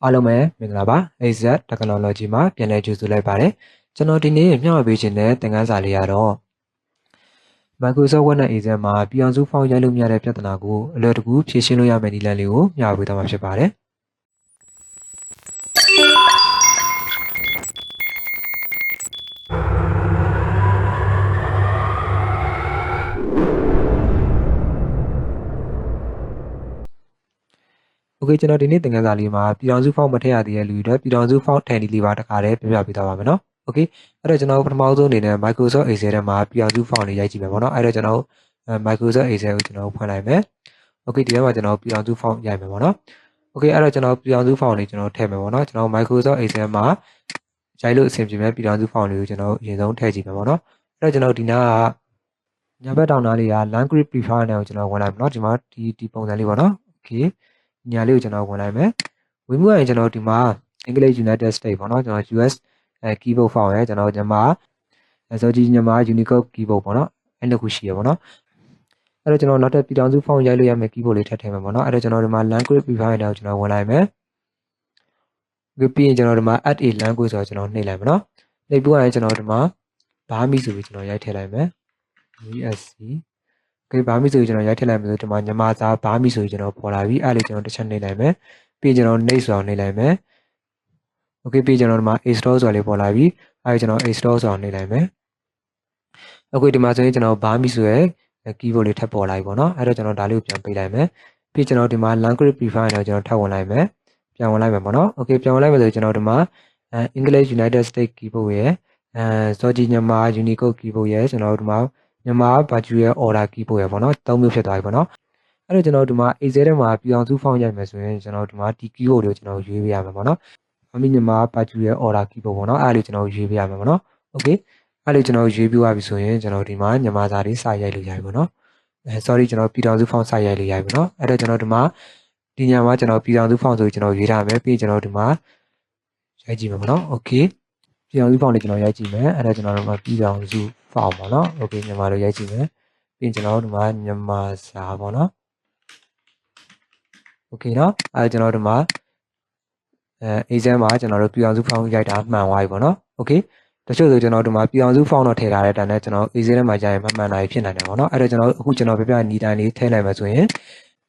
အားလုံးပဲမင်္ဂလာပါ AZ Technology မှာပြန်လည်ကြိုဆိုလိုက်ပါတယ်ကျွန်တော်ဒီနေ့မျှဝေပေးခြင်းတဲ့သင်ခန်းစာလေးကတော့ Microsoft Word နဲ့ AZ မှာပြည်အောင်စုဖောင်းရိုက်လို့မရတဲ့ပြဿနာကိုအလွယ်တကူဖြေရှင်းလို့ရမယ့်နည်းလမ်းလေးကိုမျှဝေပေးသွားမှာဖြစ်ပါတယ်โอเคကျွန်တော်ဒီနေ့သင်ခန်းစာလေးမှာပြည်အောင်စုဖောင်းမထည့်ရသေးတဲ့လူတွေအတွက်ပြည်အောင်စုဖောင်းထည့်နည်းလေးပါတစ်ခါတည်းပြပြပေးသွားပါမယ်နော်โอเคအဲ့တော့ကျွန်တော်ပထမဆုံးအနေနဲ့ Microsoft Excel ထဲမှာပြည်အောင်စုဖောင်းလေးရိုက်ကြည့်မယ်ပေါ့နော်အဲ့တော့ကျွန်တော် Microsoft Excel ကိုကျွန်တော်ဖွင့်လိုက်မယ်โอเคဒီထဲမှာကျွန်တော်ပြည်အောင်စုဖောင်းရိုက်မယ်ပေါ့နော်โอเคအဲ့တော့ကျွန်တော်ပြည်အောင်စုဖောင်းလေးကျွန်တော်ထည့်မယ်ပေါ့နော်ကျွန်တော် Microsoft Excel မှာရိုက်လို့အဆင်ပြေမဲ့ပြည်အောင်စုဖောင်းလေးကိုကျွန်တော်အရင်ဆုံးထည့်ကြည့်မယ်ပေါ့နော်အဲ့တော့ကျွန်တော်ဒီနာကညာဘက်တောင်နားလေးက language preference ကိုကျွန်တော်ဝင်လိုက်မယ်နော်ဒီမှာဒီပုံစံလေးပေါ့နော်โอเคညာလေးကိုကျွန်တော်ဝင်လိုက်မယ်ဝင်မှုရင်ကျွန်တော်ဒီမှာ English United States ပေါ့နော်ကျွန်တော် US keyboard font ရယ်ကျွန်တော်မြန်မာဆိုကြည့်မြန်မာ Unicode keyboard ပေါ့နော်အဲ့လိုခုရှိရပေါ့နော်အဲ့တော့ကျွန်တော်နောက်ထပ်ပြည်ထောင်စု font ရိုက်လို့ရမယ့် keyboard လေးထပ်ထည့်မယ်ပေါ့နော်အဲ့တော့ကျွန်တော်ဒီမှာ language preference ကိုကျွန်တော်ဝင်လိုက်မယ်ပြီးရင်ကျွန်တော်ဒီမှာ add a language ဆိုတော့ကျွန်တော်နှိပ်လိုက်မယ်နော်နှိပ်ပြီးရင်ကျွန်တော်ဒီမှာဘာမီဆိုပြီးကျွန်တော်ရိုက်ထည့်လိုက်မယ် VSCဘာမီဆိုကျွန်တော်ရိုက်ထည့်လိုက်မယ်ဆိုဒီမှာမြန်မာစာဘာမီဆိုကျွန်တော်ပေါ်လာပြီအဲ့လိုကျွန်တော်တစ်ချက်နှိပ်လိုက်မယ်ပြီးကျွန်တော်နှိပ်ဆိုအောင်နှိပ်လိုက်မယ်โอเคပြီးကျွန်တော်ဒီမှာ install ဆိုတာလေးပေါ်လာပြီအဲ့ကျွန်တော် install ဆိုတာနှိပ်လိုက်မယ်โอเคဒီမှာဆိုရင်ကျွန်တော်ဘာမီဆိုရဲ့ keyboard လေးထပ်ပေါ်လာပြီပေါ့နော်အဲ့တော့ကျွန်တော်ဒါလေးကိုပြန်ပိတ်လိုက်မယ်ပြီးကျွန်တော်ဒီမှာ language preference ကိုကျွန်တော်ထပ်ဝင်လိုက်မယ်ပြန်ဝင်လိုက်မယ်ပေါ့နော်โอเคပြန်ဝင်လိုက်မယ်ဆိုကျွန်တော်ဒီမှာEnglish United States keyboard ရဲ့စောကြည့်မြန်မာ Unicode keyboard ရဲ့ကျွန်တော်ဒီမှာမြန်မာ virtual order keyboard ရပေါ့နော်၃မျိုးဖြစ်သွားပြီပေါ့နော်အဲ့တော့ကျွန်တော်ဒီမှာ Excel ထဲမှာပြည်အောင်စု font ရိုက်မယ်ဆိုရင်ကျွန်တော်ဒီမှာဒီ keyboard တွေကိုကျွန်တော်ရွေးပေးရမှာပေါ့နော်အမိမြန်မာ virtual order keyboard ပေါ့နော်အဲ့ဒါလေးကျွန်တော်ရွေးပေးရမှာပေါ့နော်โอเคအဲ့လိုကျွန်တော်ရွေးပြသွားပြီဆိုရင်ကျွန်တော်ဒီမှာမြန်မာစာလေးစာရိုက်လို့ရပြီပေါ့နော်sorry ကျွန်တော်ပြည်အောင်စု font စာရိုက်လို့ရပြီပေါ့နော်အဲ့တော့ကျွန်တော်ဒီမှာဒီညမှာကျွန်တော်ပြည်အောင်စု font ဆိုကျွန်တော်ရွေးထားမယ်ပြီးကျွန်တော်ဒီမှာရိုက်ကြည့်မယ်ပေါ့နော်โอเคပြည်အောင်စု font လေးကျွန်တော်ရိုက်ကြည့်မယ်အဲ့ဒါကျွန်တော်တို့မှာပြည်အောင်စု font ပေါ့နော်โอเคမြန်မာလိုရိုက်ကြည့်မယ်ပြီးကျွန်တော်တို့ဒီမှာမြန်မာစာပေါ့နော်โอเคเนาะအဲ့ကျွန်တော်ဒီမှာexam မှာကျွန်တော်တို့ပြည်အောင်စု font ရိုက်တာမှန်သွားပြီပေါ့နော်โอเคတချို့ဆိုကျွန်တော်ဒီမှာပြည်အောင်စု font တော့ထည့်ထားတဲ့တန်းနဲ့ကျွန်တော် exam ထဲမှာကြာရင်မှန်တာဖြစ်နိုင်တယ်ပေါ့နော်အဲ့တော့ကျွန်တော်အခုကျွန်တော်ပြပြနီးတိုင်းလေးထည့်လိုက်မယ်ဆိုရင်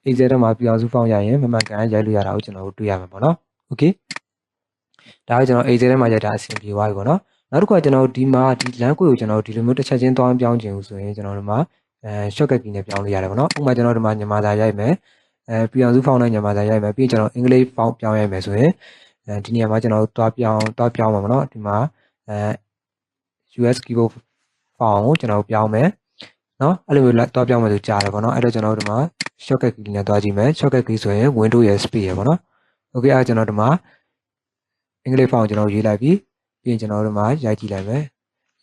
exam ထဲမှာပြည်အောင်စု font ရရင်မှန်ကန်ရိုက်လို့ရတာကိုကျွန်တော်တို့တွေ့ရမှာပေါ့နော်โอเคဒါကကျွန်တော် exam ထဲမှာရိုက်တာအဆင်ပြေသွားပြီပေါ့နော်နောက်တစ်ခုကကျွန်တော်ဒီမှာဒီ language ကိုကျွန်တော်ဒီလိုမျိုးတစ်ချက်ချင်းသွားပြောင်းခြင်းဆိုရင်ကျွန်တော်ဒီမှာshortcut key နဲ့ပြောင်းလို့ရတယ်ပေါ့နော်ဥပမာကျွန်တော်ဒီမှာမြန်မာစာရိုက်မယ်ပြည်အောင်စု font နဲ့မြန်မာစာရိုက်မယ်ပြီးကျွန်တော် English font ပြောင်းရိုက်မယ်ဆိုရင်ဒီနေရာမှာကျွန်တော်တွားပြောင်းမှာပေါ့နော်ဒီမှာUS keyboard font ကိုကျွန်တော်ပြောင်းမယ်နော်အဲ့လိုမျိုးတွားပြောင်းမယ်ဆိုကြားတယ်ပေါ့နော်အဲ့တော့ကျွန်တော်ဒီမှာ shortcut key နဲ့တွားကြည့်မယ် shortcut key ဆိုရင် window ရဲ့ space ရပေါ့နော်โอเคအဲ့ကျွန်တော်ဒီမှာ English font ကျွန်တော်ရေးလိုက်ပြီးရင်ကျွန်တော်ဒီမှာရိုက်ကြည့်လိုက်မယ်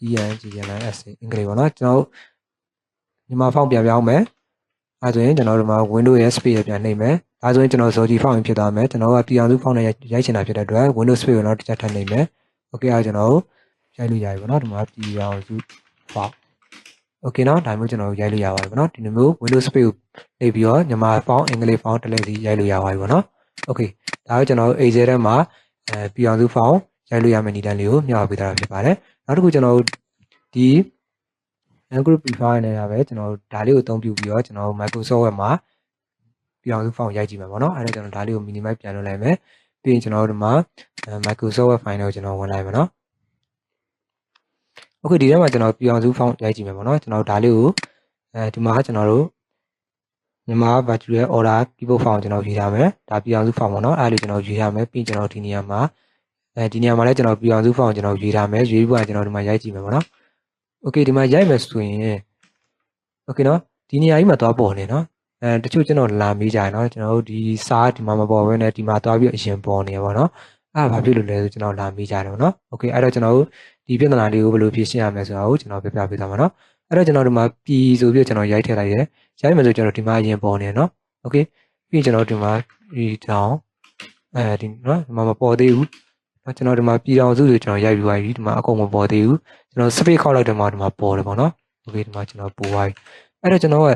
ENGLS အင်္ဂလိပ်ပေါ့နော်ကျွန်တော်မြန်မာ font ပြန်ပြောင်းမယ်အဲဆိုရင်ကျွန်တော်တို့မှာ window ရဲ့ space ပြန်နှိပ်မယ်ဒါဆိုရင်ကျွန်တော် zoji font ဖြစ်သွားမယ်ကျွန်တော်ကပြည်အောင်စု font နဲ့ရိုက်ချင်တာဖြစ်တဲ့အတွက် window space ကိုတော့တစ်ချက်ထပ်နှိပ်မယ်โอเคအဲကျွန်တော်ရိုက်လို့ရပြီပေါ့နော်ဒီမှာပြည်အောင်စု font โอเคနော်ဒါမျိုးကျွန်တော်ရိုက်လို့ရပါတယ်ပေါ့နော်ဒီလိုမျိုး window space ကိုနှိပ်ပြီးတော့မြန်မာ font အင်္ဂလိပ် font တစ်လက်စီရိုက်လို့ရပါတယ်ပေါ့နော်โอเคဒါကကျွန်တော် Excel ထဲမှာပြည်အောင်စု font ရိုက်လို့ရမယ့်နည်းလမ်းလေးကိုမျှဝေပေးထားတာဖြစ်ပါတယ်နောက်တစ်ခုကျွန်တော်ဒီ language preference နဲ့ပဲကျွန်တော်ဒါလေးကိုအသုံးပြုပြီးတော့ကျွန်တော် Microsoft Word မှာပြည်အောင်စု font ရိုက်ကြည့်မှာပေါ့နော်အဲ့ဒါကျွန်တော်ဒါလေးကို minimize ပြန်လုပ်လိုက်မယ်ပြီးရင်ကျွန်တော်တို့ဒီမှာ Microsoft Word file ကိုကျွန်တော်ဝင်လိုက်မယ်နော်โอเคဒီထဲမှာကျွန်တော်ပြည်အောင်စု font ရိုက်ကြည့်မယ်ပေါ့နော်ကျွန်တော်ဒါလေးကိုဒီမှာကျွန်တော်တို့မြန်မာ virtual order keyboard font ကျွန်တော်ရေးထားမယ်ဒါပြည်အောင်စု font ပေါ့နော်အဲ့ဒါလေးကျွန်တော်ရေးထားမယ်ပြီးကျွန်တော်ဒီနေရာမှာဒီနေရာမှာလည်းကျွန်တော်ပြည်အောင်စု font ကျွန်တော်ရေးထားမယ်ရေးပြီးတော့ကျွန်တော်ဒီမှာရိုက်ကြည့်မယ်ပေါ့နော်โอเคဒီမှာရိုက်မယ်ဆိုရင်โอเคเนาะဒီနေရာကြီးမှာသွားပေါ်နေเนาะတချို့ကျွန်တော်လာမေးကြတယ်เนาะကျွန်တော်တို့ဒီစားဒီမှာမပေါ်ဘဲနဲ့ဒီမှာသွားပြီးအရင်ပေါ်နေရပါတော့အဲ့ဒါဘာဖြစ်လို့လဲဆိုကျွန်တော်လာမေးကြတယ်เนาะโอเคအဲ့တော့ကျွန်တော်တို့ဒီပြဿနာလေးကိုဘယ်လိုဖြေရှင်းရမလဲဆိုတာကိုကျွန်တော်ပြပြပေးသွားမှာเนาะအဲ့တော့ကျွန်တော်ဒီမှာပြည်ဆိုပြီးကျွန်တော်ရိုက်ထည့်လိုက်ရရိုက်မယ်ဆိုကျွန်တော်ဒီမှာအရင်ပေါ်နေเนาะโอเคပြီးကျွန်တော်ဒီမှာဒီတောင်ဒီเนาะဒီမှာမပေါ်သေးဘူးကျွန်တော်ဒီမှာပြည်အောင်စုဆိုကျွန်တော်ရိုက်ပြီးသွားပြီဒီမှာအကုန်မပေါ်သေးဘူးကျွန်တော် space ခောက်လိုက်တယ်မှာဒီမှာပေါ်တယ်ပေါ့နော်โอเคဒီမှာကျွန်တော်ပို့သွားပြီအဲ့တော့ကျွန်တော်က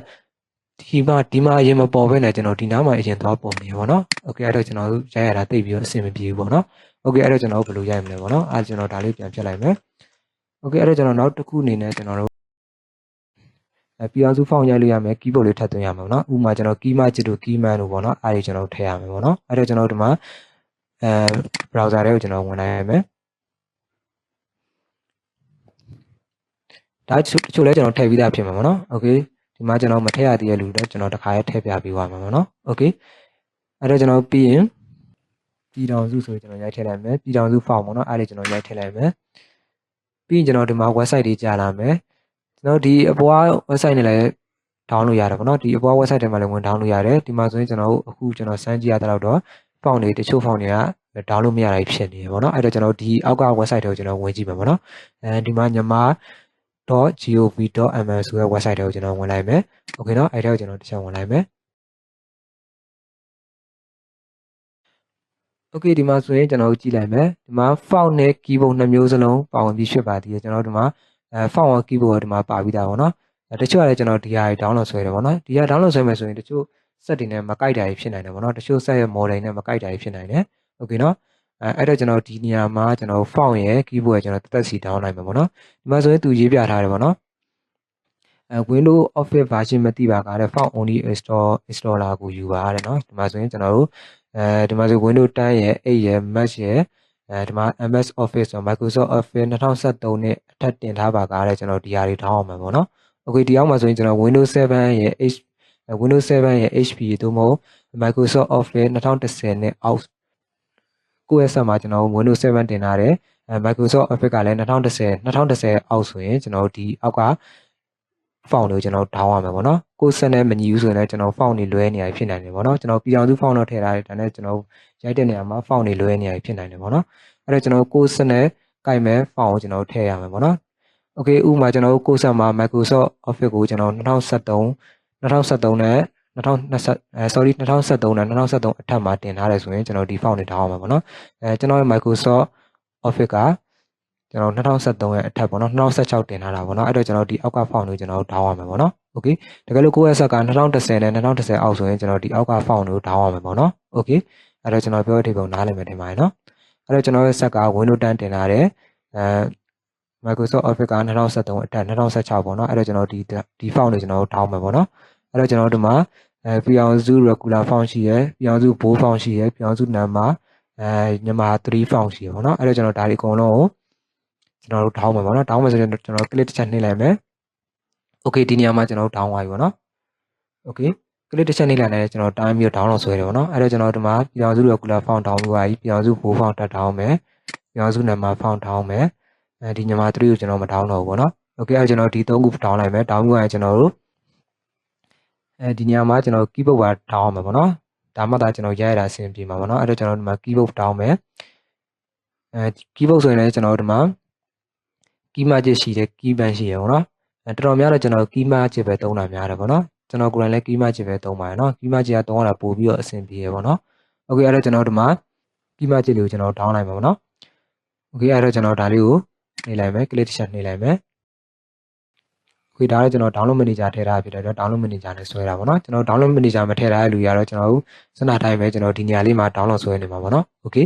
ဒီမှာအရင်မပေါ်ဘဲနဲ့ကျွန်တော်ဒီနားမှာအရင်သွားပေါ်နေပါတော့။ Okay အဲ့တော့ကျွန်တော်ရိုက်ရတာတိတ်ပြီးတော့အဆင်မပြေဘူးပေါ့နော်။ Okay အဲ့တော့ကျွန်တော်ဘယ်လိုရိုက်မလဲပေါ့နော်။အဲ့ကျွန်တော်ဒါလေးပြန်ဖြတ်လိုက်မယ်။ Okay အဲ့တော့ကျွန်တော်နောက်တစ်ခုအနေနဲ့ကျွန်တော်တို့ပြည်အောင်စု font ရိုက်လို့ရမယ် keyboard လေးထပ်သွင်းရမှာပေါ့နော်။ဥပမာကျွန်တော် key match တို့ key man တို့ပေါ့နော်။အဲ့ဒီကျွန်တော်ထည့်ရမယ်ပေါ့နော်။အဲ့တော့ကျွန်တော်ဒီမှာbrowser တွေကိုကျွန်တော်ဝင်လိုက်ရမယ်။ဒါတချို့လဲကျွန်တော်ထည့်ပြီးသားဖြစ်မှာပေါ့နော်။ Okay ဒီမှာကျွန်တော်မထည့်ရသေးတဲ့လူတွေကျွန်တော်တစ်ခါရဲထည့်ပြပေးသွားမှာပေါ့နော်။ Okay အဲ့တော့ကျွန်တော်ပြီးရင်ပြည်တော်စုဆိုကျွန်တော်ရိုက်ထည့်လိုက်မယ်ပြည်တော်စု font ပေါ့နော်အဲ့ဒီကျွန်တော်ရိုက်ထည့်လိုက်မယ်ပြီးရင်ကျွန်တော်ဒီမှာ website တွေကြာလာမယ်ကျွန်တော်ဒီအပေါ် website နဲ့လည်း download ရတယ်ပေါ့နော်ဒီအပေါ် website ထဲမှာလည်းဝင် download ရတယ်ဒီမှာဆိုရင်ကျွန်တော်အခုကျွန်တော်စမ်းကြည့်ရတဲ့တော့ font တွေတချို့ font တွေက download မရတာဖြစ်နေတယ်ပေါ့နော်အဲ့တော့ကျွန်တော်ဒီအောက်က website တွေကိုကျွန်တော်ဝင်ကြည့်မယ်ပေါ့နော်ဒီမှာမြန်မာ .gov.mm ဆိုတဲ့ website တွေကိုကျွန်တော်ဝင်လိုက်မယ်။ Okay เนาะအဲ့ဒါကိုကျွန်တော်တစ်ချက်ဝင်လိုက်မယ်။ Okay ဒီမှာဆိုရင်ကျွန်တော်ကြည့်လိုက်မယ်။ဒီမှာ font နဲ့ keyboard နှစ်မျိုးစလုံးပါဝင်ပြီးဖြစ်ပါသေးတယ်။ကျွန်တော်ဒီမှာfont နဲ့ keyboard ကဒီမှာပါပြီးသားပေါ့နော်။တချို့ကလည်းကျွန်တော်ဒီဟာတွေ download ဆွဲတယ်ပေါ့နော်။ဒီဟာ download ဆွဲမယ်ဆိုရင်တချို့ set တွေနဲ့မကိုက်တာတွေဖြစ်နိုင်တယ်ပေါ့နော်။တချို့ set ရဲ့ model နဲ့မကိုက်တာတွေဖြစ်နိုင်တယ်။ Okay เนาะအဲ့တော့ကျွန်တော်ဒီနေရာမှာကျွန်တော် font ရဲ့ keyboard ရဲ့ကျွန်တော်တက်စီ download လိုက်မယ်ပေါ့နော်။ဒီမှာဆိုရင်သူရေးပြထားတယ်ပေါ့နော်။ Windows Office version မသိပါကတဲ့ font only installer ကိုယူပါတဲ့เนาะဒီမှာဆိုရင်ကျွန်တော်တို့ဒီမှာဆို Windows 10ရဲ့8ရဲ့ Mac ရဲ့ဒီမှာ MS Office ဆို Microsoft Office 2013နဲ့အထက်တင်ထားပါကတဲ့ကျွန်တော်ဒီဟာတွေထောင်းအောင်မှာပေါ့နော် Okay ဒီအောက်မှာဆိုရင်ကျွန်တော် Windows 7ရဲ့ Windows 7ရဲ့ HP သို့မဟုတ် Microsoft Office 2010နဲ့အောက်ကိုယ့်ရဲ့ဆက်မှာကျွန်တော် Windows 7တင်ထားတယ်Microsoft Office ကလည်း2010အောက်ဆိုရင်ကျွန်တော်ဒီအောက်ကfont တွေကိုကျွန်တော်ဒေါင်းရမယ်ပေါ့နော်ကိုယ်စက်နဲ့မညီဘူးဆိုရင်လည်းကျွန်တော် font တွေလွဲနေရဖြစ်နိုင်တယ်ပေါ့နော်ကျွန်တော်ပြည်အောင်စု font တော့ထည့်ထားတယ်ဒါနဲ့ကျွန်တော်ရိုက်တဲ့နေရာမှာ font တွေလွဲနေရဖြစ်နိုင်တယ်ပေါ့နော်အဲ့တော့ကျွန်တော်ကိုယ်စက်နဲ့ကိုက်မဲ့ font ကိုကျွန်တော်ထည့်ရမယ်ပေါ့နော် Okay ဥပမာကျွန်တော်ကိုယ်စက်မှာ Microsoft Office ကိုကျွန်တော်2013နဲ့2013နဲ့2013အထက်မှာတင်ထားတယ်ဆိုရင်ကျွန်တော်ဒီ font တွေဒေါင်းရမှာပေါ့နော်ကျွန်တော်ရဲ့ Microsoft Office ကကျွန်တော်2013ရဲ့အထက်ပေါ့နော်2016တင်ထားတာပေါ့နော်အဲ့တော့ကျွန်တော်ဒီအောက်က font ကိုကျွန်တော်ဒေါင်းရမှာပေါ့နော် Okay တကယ်လို့ကိုယ့်ရဲ့ဆက်က2010နဲ့2010အောက်ဆိုရင်ကျွန်တော်ဒီအောက်က font ကိုဒေါင်းရမှာပေါ့နော် Okay အဲ့တော့ကျွန်တော်ပြောတဲ့ဒီပုံနားလည်မယ်ထင်ပါတယ်နော်အဲ့တော့ကျွန်တော်ရဲ့ဆက်က Windows 10တင်ထားတယ်Microsoft Office က2013အထက်2016ပေါ့နော်အဲ့တော့ကျွန်တော်ဒီ font တွေကျွန်တော်ဒေါင်းမှာပေါ့နော်အဲ့တော့ကျွန်တော်ဒီမှာပြည်အောင်စု regular font ရှိရယ်ပြည်အောင်စု bold font ရှိရယ်ပြည်အောင်စု number မြန်မာ3 font ရှိရယ်ပေါ့နော်အဲ့တော့ကျွန်တော်ဒါတွေအကုန်လုံးကိုကျွန်တော်တို့ဒေါင်းမယ်ပေါ့နော်ဒေါင်းမယ်ဆိုရင်ကျွန်တော် click တစ်ချက်နှိပ်လိုက်မယ် Okay ဒီနေရာမှာကျွန်တော်တို့ဒေါင်းသွားပြီပေါ့နော် Okay click တစ်ချက်နှိပ်လိုက်တယ်ကျွန်တော်တိုင်းပြီးတော့ download ဆွဲတယ်ပေါ့နော်အဲ့တော့ကျွန်တော်ဒီမှာပြည်အောင်စု regular font ဒေါင်းပြီးသွားပြီပြည်အောင်စု bold font တက်ဒေါင်းမယ်ပြည်အောင်စု number font ဒေါင်းမယ်ဒီမြန်မာ3ကိုကျွန်တော်မဒေါင်းတော့ဘူးပေါ့နော် Okay အဲ့ကျွန်တော်ဒီ3ခုဒေါင်းလိုက်မယ်ဒေါင်းပြီးရင်ကျွန်တော်တို့ဒီနေရာမှာကျွန်တော် keyboard ပါဒေါင်းအောင်မယ်ပေါ့နော်ဒါမှသာကျွန်တော်ရိုက်ရတာအဆင်ပြေမှာပေါ့နော်အဲ့တော့ကျွန်တော်ဒီမှာ keyboard ဒေါင်းမယ်keyboard ဆိုရင်လည်းကျွန်တော်ဒီမှာ key match ရှိတယ် key band ရှိရပေါ့နော်တော်တော်များတော့ကျွန်တော် key match ပဲသုံးတာများတယ်ပေါ့နော်ကျွန်တော်ကိုယ်တိုင်လည်း key match ပဲသုံးပါတယ်နော် key match ကသုံးရတာပို့ပြီးတော့အဆင်ပြေရပေါ့နော် Okay အဲ့တော့ကျွန်တော်ဒီမှာ key match လေးကိုကျွန်တော်ဒေါင်းလိုက်မှာပေါ့နော် Okay အဲ့တော့ကျွန်တော်ဒါလေးကိုနှိပ်လိုက်မယ် click တစ်ချက်နှိပ်လိုက်မယ်Okay ဒါလည်းကျွန်တော် download manager ထည့်ထားဖြစ်တယ်တော့ download manager နဲ့ဆွဲတာပေါ့နော်ကျွန်တော် download manager မထည့်ထားတဲ့လူတွေကတော့ကျွန်တော်စနတိုင်းပဲကျွန်တော်ဒီနေရာလေးမှာ download ဆွဲနေမှာပေါ့နော် Okay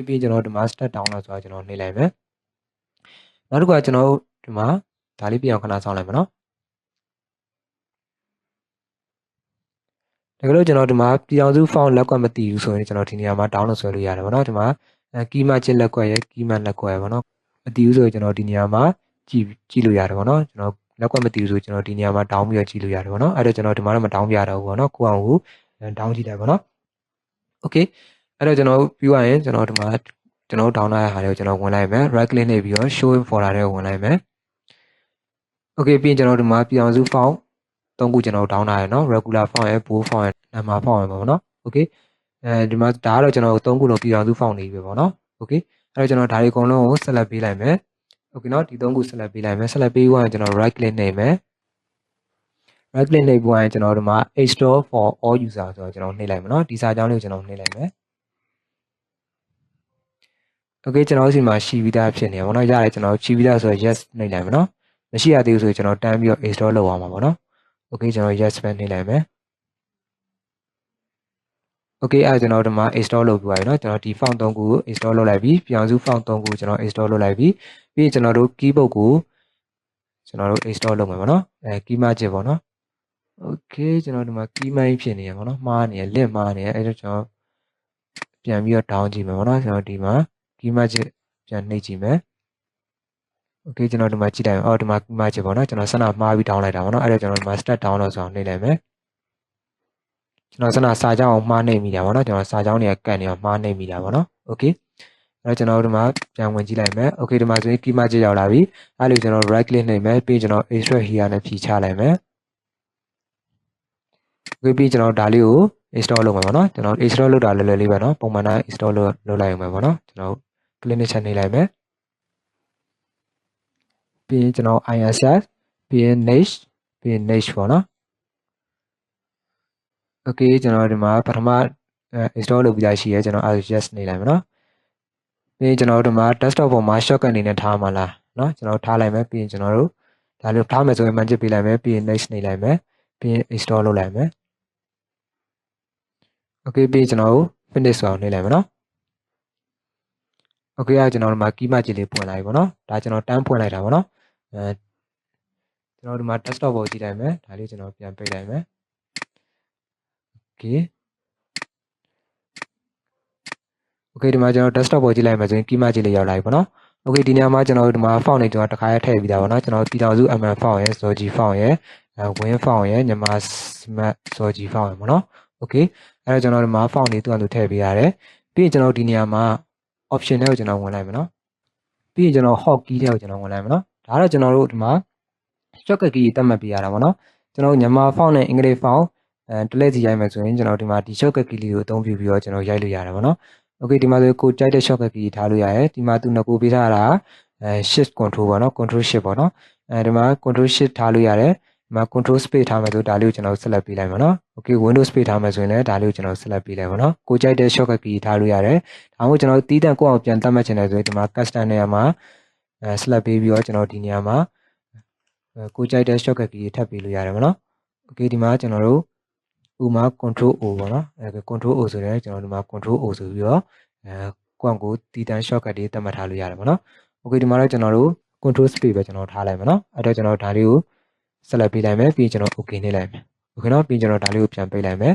ပြီးကျွန်တော်ဒီမှာ start download ဆိုတော့ကျွန်တော်နှိပ်လိုက်မယ်နောက်တစ်ခုကကျွန်တော်ဒီမှာဒါလေးပြအောင်ခဏဆောင်လိုက်မယ်နော်တကယ်လို့ကျွန်တော်ဒီမှာပြည်အောင်စု font လက်ကွက်မတည်ဘူးဆိုရင်ကျွန်တော်ဒီနေရာမှာ download ဆွဲလို့ရတယ်ပေါ့နော်ဒီမှာ key match လက်ကွက်ရဲ့ key match လက်ကွက်ပေါ့နော်မတည်ဘူးဆိုရင်ကျွန်တော်ဒီနေရာမှာကြည့်လို့ရတယ်ပေါ့နော်ကျွန်တော်လက်ကွက်မတည်ဘူးဆိုကျွန်တော်ဒီနေရာမှာ down ပြီးတော့ကြည့်လို့ရတယ်ပေါ့နော်အဲ့တော့ကျွန်တော်ဒီမှာတော့မ down ပြရတော့ဘူးပေါ့နော်ကိုအောင်ကို down ကြည့်တယ်ပေါ့နော် Okay အဲ့တော့ကျွန်တော်ပြီးသွားရင်ကျွန်တော်ဒီမှာကျွန်တော် down လိုက်ရတာတွေကိုကျွန်တော်ဝင်လိုက်မယ် right click နှိပ်ပြီးတော့ show in folder တွေကိုဝင်လိုက်မယ် Okay ပြီးရင်ကျွန်တော်ဒီမှာပြည်အောင်စု font 3ခုကျွန်တော် down ထားရနော် regular font ရဲ့ bold font ရဲ့ number font ရဲ့ပေါ့နော် Okay ဒီမှာဒါကတော့ကျွန်တော်3ခုလုံးပြည်အောင်စု font နေပြီပေါ့နော် Okay အဲ့တော့ကျွန်တော်ဒါတွေအကုန်လုံးကို select ပေးလိုက်မယ် Okay နော်ဒီ3ခု select ပေးလိုက်မယ် select ပေးသွားရင်ကျွန်တော် right click နှိပ်မယ် right click နှိပ်ပြီးရင်ကျွန်တော်ဒီမှာ install for all user ဆိုတော့ကျွန်တော်နှိပ်လိုက်မယ်နော်ဒီစာကြောင်းလေးကိုကျွန်တော်နှိပ်လိုက်မယ် Okay ကျွန်တော်စီမှာရှိပြီးသားဖြစ်နေပါဘောနော်ရတယ်ကျွန်တော်ရှိပြီးသားဆိုတော့ yes နှိပ်လိုက်မယ်နော်မရှိရသေးဘူးဆိုရင်ကျွန်တော်တန်းပြီးတော့ install လုပ်အောင်ပါဘောနော် okay ကျွန်တော် yes ပဲနှိပ်လိုက်မယ် okay အဲ့ကျွန်တော်ဒီမှာ install လုပ်ပြီးပါပြီเนาะကျွန်တော်ဒီ font 3ခုကို install လုပ်လိုက်ပြီပြည်အောင်စု font 3ခုကိုကျွန်တော် install လုပ်လိုက်ပြီပြီးရင်ကျွန်တော်တို့ keyboard ကိုကျွန်တော်တို့ install လုပ်မှာပေါ့เนาะkey magic ပေါ့เนาะ okay ကျွန်တော်ဒီမှာ key magic ဖြစ်နေရပေါ့เนาะမှားနေရ link မှားနေရအဲ့တော့ကျွန်တော်ပြန်ပြီးတော့ down ကြည့်မယ်ပေါ့เนาะကျွန်တော်ဒီမှာ key magic ပြန်နှိပ်ကြည့်မယ် okay ကျွန်တော်ဒီမှာကြည့်လိုက်အော်ဒီမှာ key magic ပေါ့เนาะကျွန်တော်စနမှားပြီး down လိုက်တာပေါ့เนาะအဲ့တော့ကျွန်တော်ဒီမှာ start down လို့ဆိုအောင်နှိပ်လိုက်မယ်ကျွန်တော်စနစာကြောင်းအောင်မှားနှိပ်မိတာပေါ့เนาะကျွန်တော်စာကြောင်းတွေကကန်နေအောင်မှားနှိပ်မိတာပေါ့เนาะ okay အဲ့တော့ကျွန်တော်ဒီမှာပြန်ဝင်ကြည့်လိုက်မယ် okay ဒီမှာဆိုရင် key magic ရောက်လာပြီအဲ့လိုကျွန်တော် right click နှိပ်မယ်ပြီးကျွန်တော် extract here နဲ့ဖြီးချလိုက်မယ် okay ပြီးကျွန်တော်ဒါလေးကို install လုပ်မယ်ပေါ့เนาะကျွန်တော် install လုပ်တာလွယ်လွယ်လေးပဲเนาะပုံမှန်တိုင်း install လုပ်လိုက်အောင်ပဲပေါ့เนาะကျွန်တော် click နဲ့ချက်နှိပ်လိုက်မယ်ပြီးရင်ကျွန်တော် insert ပြီးရင် next ပြီးရင် next ပေါ့เนาะ okay ကျွန်တော်ဒီမှာပထမ install လုပ်ပြီးသားရှိရဲကျွန်တော် yes နှိပ်လိုက်မယ်เนาะပြီးရင်ကျွန်တော်ဒီမှာ desktop ပေါ်မှာ shortcut အနေနဲ့ထားမှာလားเนาะကျွန်တော်ထားလိုက်မယ်ပြီးရင်ကျွန်တော်တို့ဒါလေးထားမယ်ဆိုရင်မှန်ချစ်ပေးလိုက်မယ်ပြီးရင် next နှိပ်လိုက်မယ်ပြီးရင် install လုပ်လိုက်မယ် okay ပြီးရင်ကျွန်တော်တို့ finish ဆိုအောင်နှိပ်လိုက်မယ်เนาะ okay အဲ့ကျွန်တော်ဒီမှာ key magic လေးပွင့်လာပြီပေါ့เนาะဒါကျွန်တော်တန်းဖွင့်လိုက်တာပေါ့เนาะကျွန်တော်ဒီမှာ desktop ပေါ်ကြည့်လိုက်မယ်ဒါလေးကျွန်တော်ပြန်ပိတ်လိုက်မယ် okay okay ဒီမှာကျွန်တော် desktop ပေါ်ကြည့်လိုက်မယ်ဆိုရင် key magic လေးရောက်လာပြီပေါ့เนาะ okay ဒီနေရာမှာကျွန်တော်ဒီမှာ font တွေကျွန်တော်တစ်ခါရထည့်ပြီးသားပေါ့เนาะကျွန်တော်ပြည်တော်စု mm font ရယ် zoji font ရယ်win font ရယ်ညီမ smart zoji font ရယ်ပေါ့เนาะ okay အဲ့တော့ကျွန်တော်ဒီမှာ font တွေသူ့အတူထည့်ပေးရတယ်ပြီးရင်ကျွန်တော်ဒီနေရာမှာ option တွေကိုကျွန်တော်ဝင်လိုက်မယ်เนาะပြီးရင်ကျွန်တော် hot key တွေကိုကျွန်တော်ဝင်လိုက်မယ်เนาะဒါတော့ကျွန်တော်တို့ဒီမှာ shortcut key တတ်မှတ်ပေးရတာပေါ့เนาะကျွန်တော်မြန်မာ font နဲ့ အင်္ဂလိပ် font တလဲစီရိုက်မယ်ဆိုရင်ကျွန်တော်ဒီမှာဒီ shortcut key လေးကိုအသုံးပြုပြီးတော့ကျွန်တော်ရိုက်လို့ရတယ်ပေါ့เนาะ okay ဒီမှာဆိုကိုကြိုက်တဲ့ shortcut key ထားလို့ရတယ်ဒီမှာသူငကိုပေးထားတာshift control ပေါ့เนาะ control shift ပေါ့เนาะဒီမှာ control shift ထားလို့ရတယ်ဒီမှာ control space ထားမယ်ဆိုဒါလေးကိုကျွန်တော်ဆက်လက်ပေးလိုက်မယ်เนาะ okay windows space ထားမယ်ဆိုရင်လည်းဒါလေးကိုကျွန်တော်ဆက်လက်ပေးလိုက်ပါเนาะကိုကြိုက်တဲ့ shortcut key ထားလို့ရတယ်ဒါမှမဟုတ်ကျွန်တော်တီးတန့်ကိုအောင်ပြန်သတ်မှတ်ချင်တယ်ဆိုရင်ဒီမှာ custom နေရာမှာဆက်လက်ပေးပြီးတော့ကျွန်တော်ဒီနေရာမှာကိုကြိုက်တဲ့ shortcut key ထပ်ပေးလို့ရတယ်ပေါ့เนาะ okay ဒီမှာကျွန်တော်တို့ဥမာ control O ပေါ့เนาะcontrol O ဆိုရင်ကျွန်တော်ဒီမှာ control O ဆိုပြီးတော့ကိုအောင်ကိုတီးတန့် shortcut တွေသတ်မှတ်ထားလို့ရတယ်ပေါ့เนาะ okay ဒီမှာတော့ကျွန်တော်တို့ control space ပဲကျွန်တော်ထားလိုက်မယ်เนาะအဲ့တော့ကျွန်တော်ဒါလေးကိုဆက်လက်ပေးလိုက်မယ်ပြီးရင်ကျွန်တော် okay နှိပ်လိုက်မယ် okay เนาะပြီးရင်ကျွန်တော်ဒါလေးကိုပြန်ပိတ်လိုက်မယ်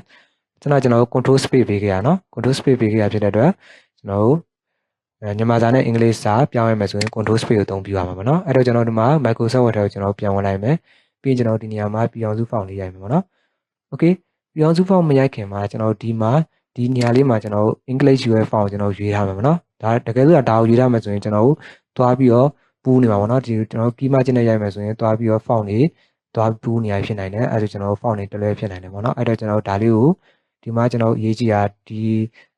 ကျွန်တော် control space ပေးခဲ့ရเนาะ control space ပေးခဲ့ရဖြစ်တဲ့အတွက်ကျွန်တော်မြန်မာစာနဲ့အင်္ဂလိပ်စာပြောင်းရမယ်ဆိုရင် control space ကိုအသုံးပြုရမှာပေါ့เนาะအဲ့တော့ကျွန်တော်ဒီမှာ Microsoft Word ကိုကျွန်တော်ပြန်ဝင်လိုက်မယ်ပြီးရင်ကျွန်တော်ဒီနေရာမှာပြည်အောင်စု font လေးရိုက်မယ်ပေါ့เนาะ okay ပြည်အောင်စု font မရိုက်ခင်မှာကျွန်တော်ဒီမှာဒီနေရာလေးမှာကျွန်တော် English UF font ကိုကျွန်တော်ရွေးထားမှာပေါ့เนาะဒါတကယ်လို့ဒါကိုရွေးထားမယ်ဆိုရင်ကျွန်တော်သွားပြီးတော့ပူးနေမှာပေါ့เนาะဒီကျွန်တော် key margin နဲ့ရိုက်မယ်ဆိုရင်သွားပြီးတော့ font တွေသွားပူးနေရဖြစ်နိုင်တယ်အဲ့ဒါကျွန်တော် font တွေတလွဲဖြစ်နိုင်တယ်ပေါ့เนาะအဲ့တော့ကျွန်တော်ဒါလေးကိုဒီမှာကျွန်တော်ရေးကြည့်ရဒီ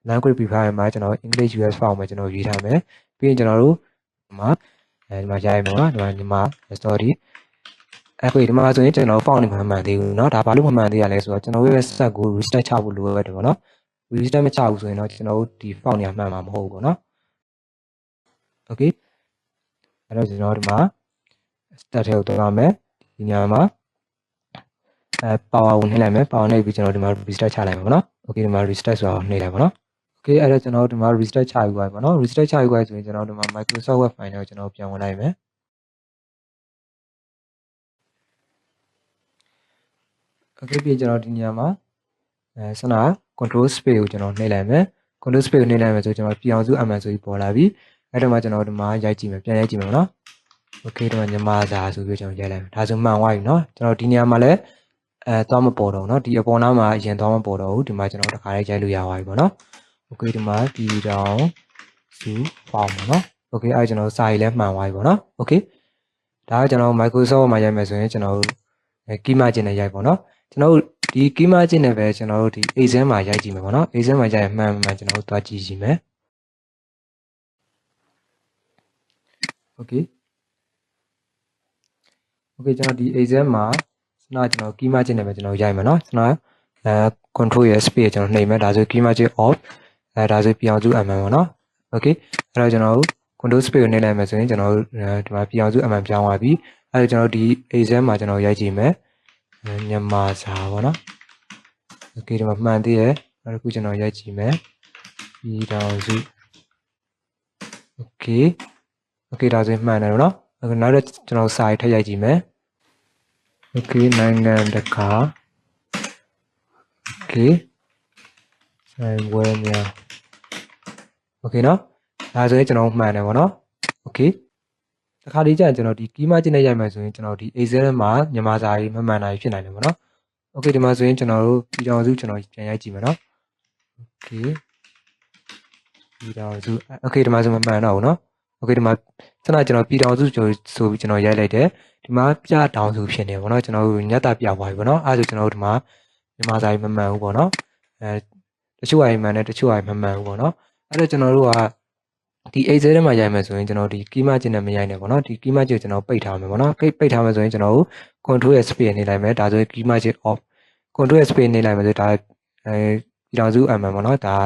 language preference မှာကျွန်တော် English US font မှာကျွန်တော်ရေးထားမယ်ပြီးရင်ကျွန်တော်တို့ဒီမှာရိုက်မှာဒီမှာညီမ story အခုဒီမှာဆိုရင်ကျွန်တော် font တွေမမှန်သေးဘူးเนาะဒါဘာလို့မမှန်သေးရလဲဆိုတော့ကျွန်တော်ရဲ့ set ကို restart ချဖို့လိုရတယ်ပေါ့เนาะ restart မချဘူးဆိုရင်တော့ကျွန်တော်တို့ဒီ font တွေမှန်မှာမဟုတ်ဘူးပေါ့เนาะ okay အဲ့တော့ကျွန်တော်ဒီမှာ start ထဲကိုသွားမယ်ဒီညမှာpower ကိုနှိပ်လိုက်မယ် power နှိပ်ပြီးကျွန်တော်ဒီမှာ restart ချလိုက်မယ်ပေါ့နော် okay ဒီမှာ restart ဆိုတော့နှိပ်လိုက်ပါတော့ okay အဲ့တော့ကျွန်တော်ဒီမှာ restart ချပြီးသွားပြီပေါ့နော် restart ချပြီးသွားဆိုရင်ကျွန်တော်ဒီမှာ Microsoft Word file ကိုကျွန်တော်ပြန်ဝင်လိုက်မယ် okay ပြီးကျွန်တော်ဒီညမှာစန control space ကိုကျွန်တော်နှိပ်လိုက်မယ် control space ကိုနှိပ်လိုက်မယ်ဆိုကျွန်တော်ပြည်အောင်စု mm ဆိုပြီးပေါ်လာပြီအဲ့တော့မှကျွန်တော်ဒီမှာရိုက်ကြည့်မယ်ပြန်ရိုက်ကြည့်မယ်ပေါ့နော် okay ဒီမှာညီမစာဆိုပြီးကျွန်တော်ရိုက်လိုက်မယ်ဒါဆိုမှန်သွားပြီเนาะကျွန်တော်ဒီနေရာမှာလည်းသွားမပေါ်တော့เนาะဒီအပေါ်နားမှာအရင်သွားမပေါ်တော့ဘူးဒီမှာကျွန်တော်တစ်ခါလေးရိုက်လို့ရသွားပြီပေါ့နော် okay ဒီမှာပြည်တောင်စု font ပေါ့နော် okay အဲ့ကျွန်တော်စာရေးလည်းမှန်သွားပြီပေါ့နော် okay ဒါကကျွန်တော် Microsoft မှာရိုက်မယ်ဆိုရင်ကျွန်တော် key margin နဲ့ရိုက်ပေါ့နော်ကျွန်တော်ဒီ key margin နဲ့ပဲကျွန်တော်တို့ဒီ exam မှာရိုက်ကြည့်မယ်ပေါ့နော် exam မှာရိုက်ရင်မှန်မှန်ကျွန်တော်တို့သွားကြည့်ကြည့်မယ် okay okay ကျွန်တော်ဒီ exam မှာစနကျွန်တော် key margin နဲ့ပဲကျွန်တော်ရိုက်မယ်เนาะစနcontrol ရဲ့ space ကျွန်တော်နှိပ်မယ်ဒါဆို key margin off ဒါဆိုပြောင်းစု mm ပေါ့เนาะ okay အဲ့တော့ကျွန်တော် control space ကိုနှိပ်လိုက်မယ်ဆိုရင်ကျွန်တော်ဒီမှာပြောင်းစု mm ပြောင်းသွားပြီအဲ့တော့ကျွန်တော်ဒီ exam မှာကျွန်တော်ရိုက်ကြည့်မယ် မြန်မာစာပေါ့နော်โอเคဒီမှာမှန်သေးရဲ့နောက်တစ်ခုကျွန်တော်ရိုက်ကြည့်မယ်ပြည်ထောင်စုโอเคโอเคဒါဆိုရင်မှန်တယ်နော်နောက်တော့ကျွန်တော်စာရေးထည့်ရိုက်ကြည့်မယ်โอเคနိုင်ငံတကာโอเคဆိုင်ဝဲများโอเคနော်ဒါဆိုရင်ကျွန်တော်မှန်တယ်ပေါ့နော်โอเคတခါလေးကြာရင်ကျွန်တော်ဒီကီးမချင်းနဲ့ရိုက်မယ်ဆိုရင်ကျွန်တော်ဒီ A7 မှာမြန်မာစာရေးမမှန်တာဖြစ်နိုင်တယ်ပေါ့နော်โอเคဒီမှာဆိုရင်ကျွန်တော်တို့ပြည်ထောင်စုကျွန်တော်ပြန်ရိုက်ကြည့်မယ်နော်โอเคပြည်ထောင်စုโอเคဒီမှာဆိုမှန်တော့ဘူးနော်โอเคဒီမှာကျွန်တော်ပြည်ထောင်စုဆိုပြီးကျွန်တော်ရိုက်လိုက်တယ်ဒီမှာပြတောင်စုဖြစ်နေပေါ့နော်ကျွန်တော်တို့ညက်တာပြသွားပြီပေါ့နော်အဲဒါဆိုကျွန်တော်တို့ဒီမှာမြန်မာစာရေးမမှန်ဘူးပေါ့နော်တချို့အရင်မှန်တယ်တချို့အရင်မမှန်ဘူးပေါ့နော်အဲ့တော့ကျွန်တော်တို့ကဒီ A7 ထဲမှာရိုက်မယ်ဆိုရင်ကျွန်တော်ဒီကီးမချင်းနဲ့မရိုက်နဲ့ပေါ့နော်ဒီကီးမချင်းကိုကျွန်တော်ပိတ်ထားမယ်ပေါ့နော်ပိတ်ထားမယ်ဆိုရင်ကျွန်တော်တို့ control space နေလိုက်မယ်ဒါဆိုရင်ကီးမချင်း off control space နေလိုက်မယ်ဆိုဒါပြည်ထောင်စု mm ပေါ့နော်ဒါ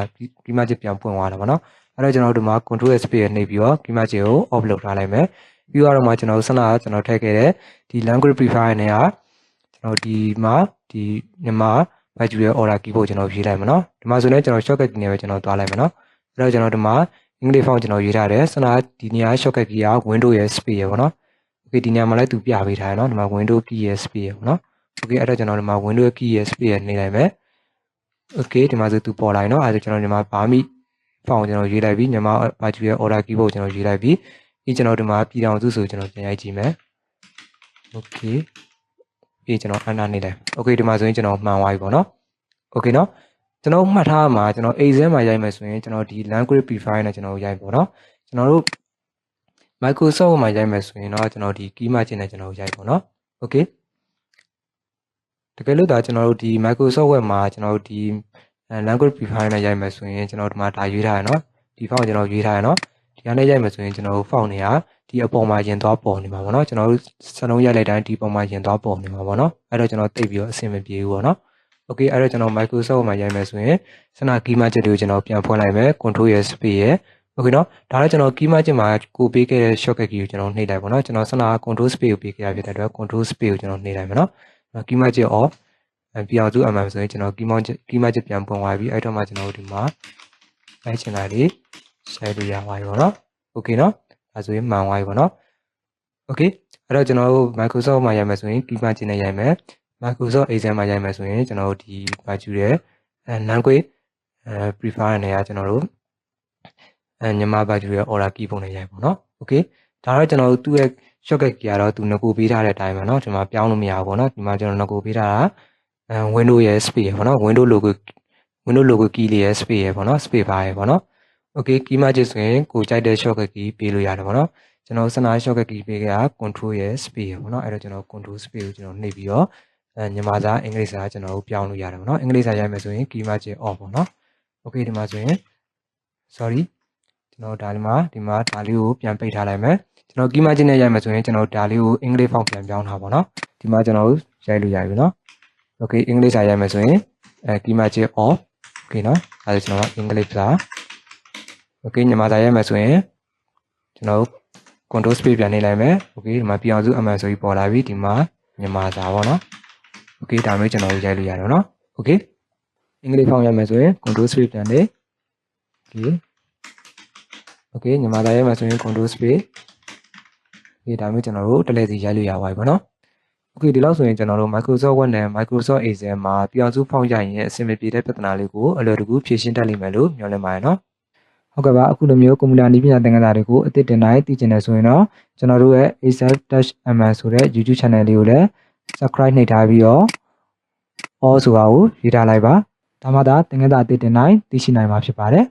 ကီးမချင်းပြန်ပွင့်သွားတာပေါ့နော်အဲ့တော့ကျွန်တော်တို့ဒီမှာ control space နှိပ်ပြီးတော့ကီးမချင်းကို off လုပ်ထားလိုက်မယ်ပြီးတော့မှကျွန်တော်စနကကျွန်တော်ထည့်ခဲ့တဲ့ဒီ language preference နဲ့ကကျွန်တော်ဒီမှာဒီမြန်မာ virtual order keyboard ကျွန်တော်ရေးလိုက်မယ်နော်ဒီမှာဆိုရင်ကျွန်တော် shortcut key နဲ့ပဲကျွန်တော်သွားလိုက်မယ်နော်အဲ့တော့ကျွန်တော်ဒီမှာအင်္ဂလိပ် font ကျွန်တော်ရေးထားတယ်စနဒီနေရာ shortcut key က window ရဲ့ space ရယ်ပေါ့နော် okay ဒီနေရာမှာလည်းသူပြပေးထားတယ်နော်ဒီမှာ window key ရဲ့ space ရယ်ပေါ့နော် okay အဲ့တော့ကျွန်တော်ဒီမှာ window key ရဲ့ space ရယ်နေလိုက်မယ် okay ဒီမှာဆိုသူပေါ်လာရင်နော်အဲ့ဒါကျွန်တော်ဒီမှာဘာမိ font ကျွန်တော်ရေးလိုက်ပြီးမြန်မာ virtual order keyboard ကျွန်တော်ရေးလိုက်ပြီးပြီးကျွန်တော်ဒီမှာပြည်ထောင်စုဆိုကျွန်တော်ပြန်ရိုက်ကြည့်မယ် okay ပြီးကျွန်တော်အနာနေလိုက် okay ဒီမှာဆိုရင်ကျွန်တော်မှန်သွားပြီပေါ့နော် okay နော်ကျွန်တော်မှတ်ထားမှာကျွန်တော် exam မှာရိုက်မယ်ဆိုရင်ကျွန်တော်ဒီ language preference နဲ့ကျွန်တော်ရိုက်ပေါ့နော်ကျွန်တော်တို့ Microsoft မှာရိုက်မယ်ဆိုရင်တော့ကျွန်တော်ဒီ key margin နဲ့ကျွန်တော်ရိုက်ပေါ့နော် okay တကယ်လို့ဒါကျွန်တော်တို့ဒီ Microsoft Word မှာကျွန်တော်တို့ဒီ language preference နဲ့ရိုက်မယ်ဆိုရင်ကျွန်တော်ဒီမှာဒါရွေးထားရနော်ဒီ font ကျွန်တော်ရွေးထားရနော်ဒီကနေ့ရိုက်မယ်ဆိုရင်ကျွန်တော်တို့ font တွေကဒီအပေါ်မှာရင်သွားပေါ်နေမှာပေါ့နော်ကျွန်တော်တို့စလုံးရိုက်လိုက်တိုင်းဒီပေါ်မှာရင်သွားပေါ်နေမှာပေါ့နော်အဲ့တော့ကျွန်တော်တိတ်ပြီးတော့အဆင်မပြေဘူးပေါ့နော် okay အဲ့တော့ကျွန်တော် Microsoft မှာရိုက်မယ်ဆိုရင်စန key margin တွေကိုကျွန်တော်ပြန်ဖွင့်လိုက်မယ် control ရဲ့ space ရဲ့ okay နော်ဒါလည်းကျွန်တော် key margin မှာကိုပေးခဲ့တဲ့ shortcut key ကိုကျွန်တော်နှိပ်လိုက်ပါတော့ကျွန်တော်စန control space ကိုပေးခဲ့ရဖြစ်တဲ့အတွက် control space ကိုကျွန်တော်နှိပ်လိုက်မယ်နော် key margin off ပြောင်းစု mm ဆိုရင်ကျွန်တော် key margin ပြန်ပွင့်သွားပြီအဲ့တော့မှကျွန်တော်တို့ဒီမှာလိုက်ချင်တာလေးဆက်လို့ရပါပြီပေါ့နော် okay နော်ဒါဆိုရင်မှန်သွားပြီပေါ့နော် okay အဲ့တော့ကျွန်တော်တို့ Microsoft မှာရိုက်မယ်ဆိုရင် key margin နဲ့ရိုက်မယ် Microsoft Excel မှာရိုက်မယ်ဆိုရင်ကျွန်တော်တို့ဒီ virtual ရဲ့ language preference နဲ့ကကျွန်တော်တို့မြန်မာ virtual order keyboard နဲ့ရိုက်ပေါ့နော် okay ဒါတော့ကျွန်တော်တို့သူ့ရဲ့ shortcut key ကတော့သူငကိုပေးထားတဲ့အတိုင်းပဲเนาะဒီမှာပြောင်းလို့မရဘူးပေါ့နော်ဒီမှာကျွန်တော်ငကိုပေးထားတာwindow ရဲ့ space ပေါ့နော် window logo key လေးရဲ့ space ရဲ့ပေါ့နော် space bar ရဲ့ပေါ့နော် okay key margin ဆိုရင်ကိုကြိုက်တဲ့ shortcut key ပေးလို့ရတယ်ပေါ့နော်ကျွန်တော်စန shortcut key ပေးခဲ့တာ control ရဲ့ space ရဲ့ပေါ့နော်အဲ့တော့ကျွန်တော် control space ကိုကျွန်တော်နှိပ်ပြီးတော့မြန်မာစာအင်္ဂလိပ်စာကျွန်တော်ပြောင်းလို့ရတယ်ပေါ့နော်အင်္ဂလိပ်စာရိုက်မယ်ဆိုရင် key margin off ပေါ့နော် okay ဒီမှာဆိုရင် sorry ကျွန်တော်ဒါလေးမှာဒါလေးကိုပြန်ပိတ်ထားလိုက်မယ်ကျွန်တော် key margin နဲ့ရိုက်မယ်ဆိုရင်ကျွန်တော်ဒါလေးကိုအင်္ဂလိပ် font ပြန်ပြောင်းထားပါတော့ဒီမှာကျွန်တော်ရိုက်လို့ရပြီเนาะ okay အင်္ဂလိပ်စာရိုက်မယ်ဆိုရင်key margin off okay เนาะဒါဆိုကျွန်တော်အင်္ဂလိပ်စာ okay မြန်မာစာရိုက်မယ်ဆိုရင်ကျွန်တော် control space ပြန်နေလိုက်မယ် okay ဒီမှာပြောင်းစု mm ဆိုပြီးပေါ်လာပြီဒီမှာမြန်မာစာပေါ့เนาะ okay ဒါမျိုးကျွန်တော်ရိုက်လို့ရတယ်เนาะ okay အင်္ဂလိပ် font ရိုက်မယ်ဆိုရင် control space ပြန်နေ okay okay မြန်မာစာရိုက်မယ်ဆိုရင် control space okay ဒါမျိုးကျွန်တော်တို့တလဲစီရိုက်လို့ရပါပြီပေါ့နော် okay ဒီလောက်ဆိုရင်ကျွန်တော်တို့ Microsoft Word နဲ့ Microsoft Excel မှာပြောင်းစု font ရိုက်ရင်အဆင်ပြေတဲ့ပြဿနာလေးကိုအလွယ်တကူဖြေရှင်းတတ်လိမ့်မယ်လို့မျှော်လင့်ပါတယ်နော်ဟုတ်ကဲ့ပါအခုလိုမျိုးကွန်ပျူတာနည်းပညာသင်ခန်းစာတွေကိုအသစ်တင်တိုင်းသိချင်တယ်ဆိုရင်တော့ကျွန်တော်တို့ရဲ့ Excel-mm ဆိုတဲ့ YouTube channel လေးကိုလည်း subscribe နှိပ်ထားပြီးတော့ all ဆိုတာကိုရေးထားလိုက်ပါဒါမှသာသင်ခန်းစာအသစ်တင်တိုင်းသိရှိနိုင်မှာဖြစ်ပါတယ်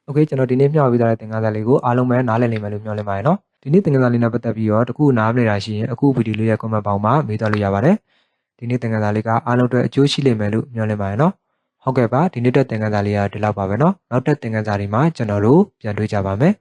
โอเคကျွန်တော်ဒီနေ့မျှဝေပေးထားတဲ့သင်ခန်းစာလေးကိုအားလုံးပဲနားလည်နိုင်မယ်လို့မျှော်လင့်ပါတယ်နော်ဒီနေ့သင်ခန်းစာလေးနဲ့ပတ်သက်ပြီးတော့တခုနားမလည်တာရှိရင်အခုဗီဒီယိုလေးရဲ့ comment ဘောင်မှာမေးသွားလို့ရပါတယ်ဒီနေ့သင်ခန်းစာလေးကအားလုံးအတွက်အကျိုးရှိလိမ့်မယ်လို့မျှော်လင့်ပါတယ်နော်ဟုတ်ကဲ့ပါဒီနေ့တက်သင်ခန်းစာလေးကဒီလောက်ပါပဲနော်နောက်တက်သင်ခန်းစာတွေမှာကျွန်တော်တို့ပြန်တွေ့ကြပါမယ်